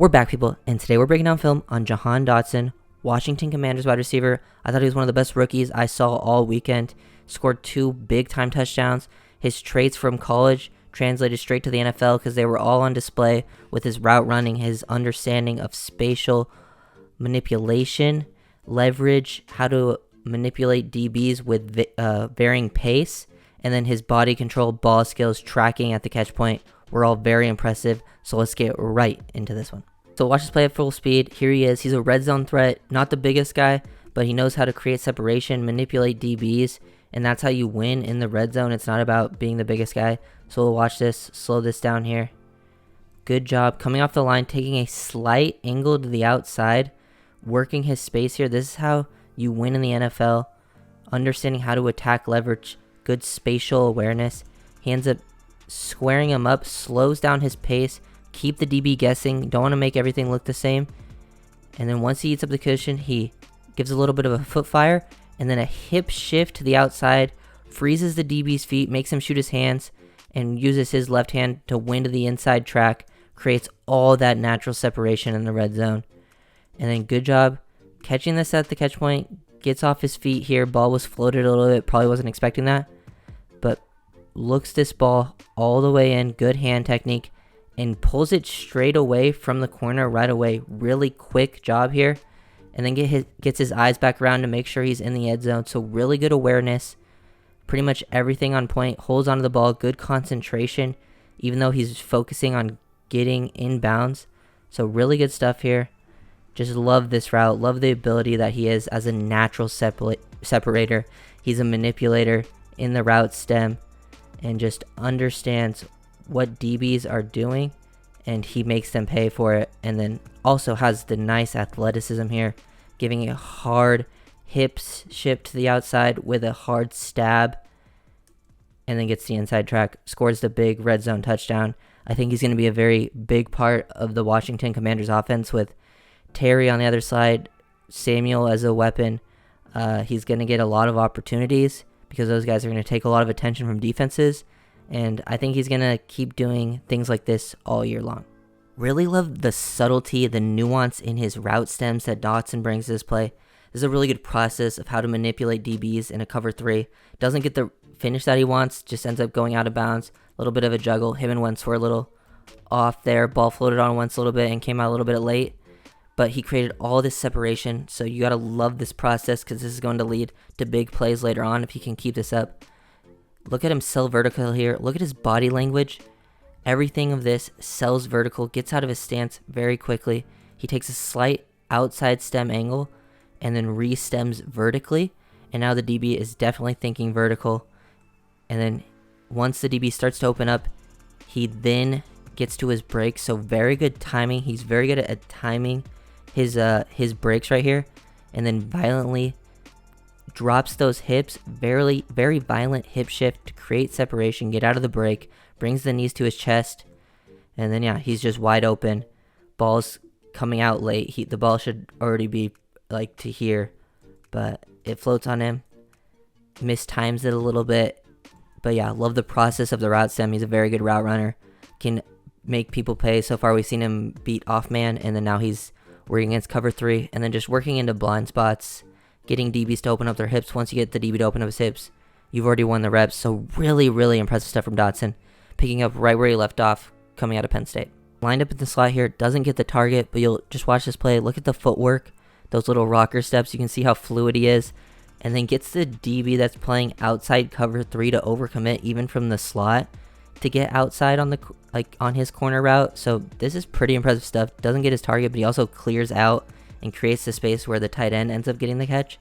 We're back, people, and today we're breaking down film on Jahan Dotson, Washington Commanders wide receiver. I thought he was one of the best rookies I saw all weekend. Scored 2 big-time touchdowns. His traits from college translated straight to the NFL because they were all on display with his route running, his understanding of spatial manipulation, leverage, how to manipulate DBs with varying pace, and then his body control, ball skills, tracking at the catch point were all very impressive. So let's get right into this one. So watch this play at full speed. Here he is. He's a red zone threat. Not the biggest guy, but he knows how to create separation, manipulate DBs, and that's how you win in the red zone. It's not about being the biggest guy. So we'll watch this. Slow this down here. Good job. Coming off the line, taking a slight angle to the outside, working his space here. This is how you win in the NFL. Understanding how to attack leverage, good spatial awareness. He ends up squaring him up, slows down his pace, keep the DB guessing, don't want to make everything look the same. And then once he eats up the cushion, he gives a little bit of a foot fire, and then a hip shift to the outside, freezes the DB's feet, makes him shoot his hands, and uses his left hand to win to the inside track, creates all that natural separation in the red zone. And then good job catching this at the catch point, gets off his feet here, ball was floated a little bit, probably wasn't expecting that, but looks this ball all the way in, good hand technique, and pulls it straight away from the corner right away. Really quick job here. And then gets his eyes back around to make sure he's in the end zone. So really good awareness. Pretty much everything on point. Holds onto the ball. Good concentration, even though he's focusing on getting inbounds. So really good stuff here. Just love this route. Love the ability that he is as a natural separator. He's a manipulator in the route stem and just understands what DBs are doing, and he makes them pay for it. And then also has the nice athleticism here, giving a hard hips shift to the outside with a hard stab, and then gets the inside track, scores the big red zone touchdown. I think he's going to be a very big part of the Washington Commanders offense with Terry on the other side, Samuel as a weapon. He's going to get a lot of opportunities because those guys are going to take a lot of attention from defenses. And I think he's going to keep doing things like this all year long. Really love the subtlety, the nuance in his route stems that Dotson brings to this play. This is a really good process of how to manipulate DBs in a cover 3. Doesn't get the finish that he wants, just ends up going out of bounds. A little bit of a juggle. Him and Wentz were a little off there. Ball floated on Wentz a little bit and came out a little bit late. But he created all this separation, so you got to love this process because this is going to lead to big plays later on if he can keep this up. Look at him sell vertical here. Look at his body language. Everything of this sells vertical, gets out of his stance very quickly. He takes a slight outside stem angle and then re-stems vertically. And now the DB is definitely thinking vertical. And then once the DB starts to open up, he then gets to his break. So very good timing. He's very good at timing his breaks right here, and then violently drops those hips, very violent hip shift to create separation, get out of the break, brings the knees to his chest, and then yeah, he's just wide open. Ball's coming out late. The ball should already be like to here, but it floats on him. Mistimes it a little bit, but yeah, love the process of the route stem. He's a very good route runner, can make people pay. So far we've seen him beat off man, and then now he's working against cover 3, and then just working into blind spots, getting DBs to open up their hips. Once you get the DB to open up his hips, you've already won the reps. So really, really impressive stuff from Dotson, picking up right where he left off coming out of Penn State. Lined up in the slot here, doesn't get the target, but you'll just watch this play. Look at the footwork, those little rocker steps. You can see how fluid he is, and then gets the DB that's playing outside cover 3 to overcommit even from the slot to get outside on on his corner route. So this is pretty impressive stuff. Doesn't get his target, but he also clears out and creates the space where the tight end ends up getting the catch.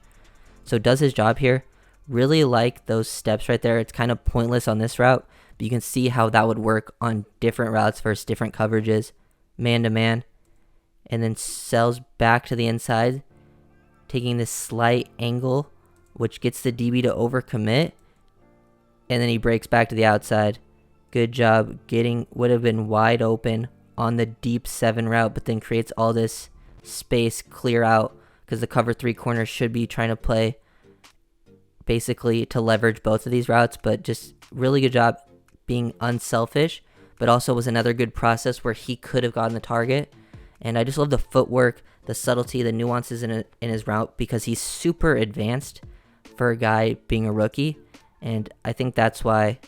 So does his job here. Really like those steps right there. It's kind of pointless on this route, but you can see how that would work on different routes versus different coverages, man to man. And then sells back to the inside, taking this slight angle, which gets the DB to overcommit, and then he breaks back to the outside. Good job would have been wide open on the deep 7 route, but then creates all this space, clear out, because the cover 3 corner should be trying to play basically to leverage both of these routes, but just really good job being unselfish, but also was another good process where he could have gotten the target And I just love the footwork, the subtlety, the nuances in his route, because he's super advanced for a guy being a rookie. And I think that's why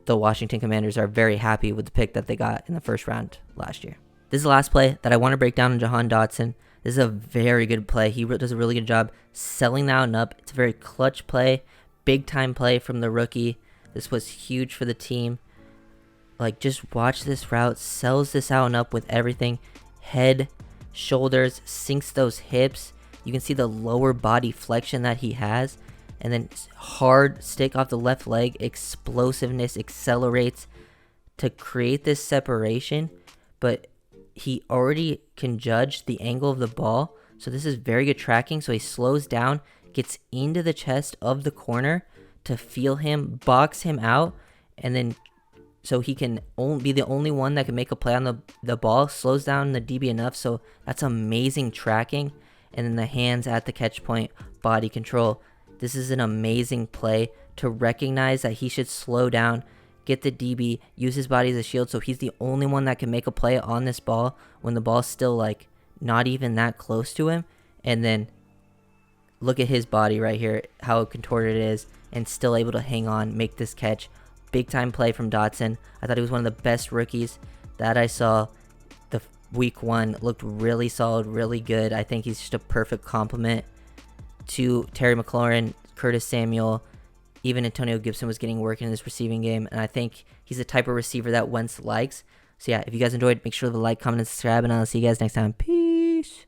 the Washington Commanders are very happy with the pick that they got in the first round last year. This is the last play that I want to break down on Jahan Dotson. This is a very good play. He does a really good job selling that one up. It's a very clutch play, big time play from the rookie. This was huge for the team. Like, just watch this route, sells this out and up with everything. Head, shoulders, sinks those hips. You can see the lower body flexion that he has. And then hard stick off the left leg, explosiveness, accelerates to create this separation. But he already can judge the angle of the ball. So this is very good tracking. So he slows down, gets into the chest of the corner to feel him, box him out, and then so he can be the only one that can make a play on the ball, slows down the DB enough. So that's amazing tracking. And then the hands at the catch point, body control. This is an amazing play to recognize that he should slow down, get the DB, use his body as a shield, so he's the only one that can make a play on this ball when the ball's still like not even that close to him. And then look at his body right here, how contorted it is, and still able to hang on, make this catch. Big time play from Dotson. I thought he was one of the best rookies that I saw. The week 1 looked really solid, really good. I think he's just a perfect complement to Terry McLaurin, Curtis Samuel. Even Antonio Gibson was getting work in this receiving game, and I think he's the type of receiver that Wentz likes. So yeah, if you guys enjoyed, make sure to like, comment, and subscribe, and I'll see you guys next time. Peace.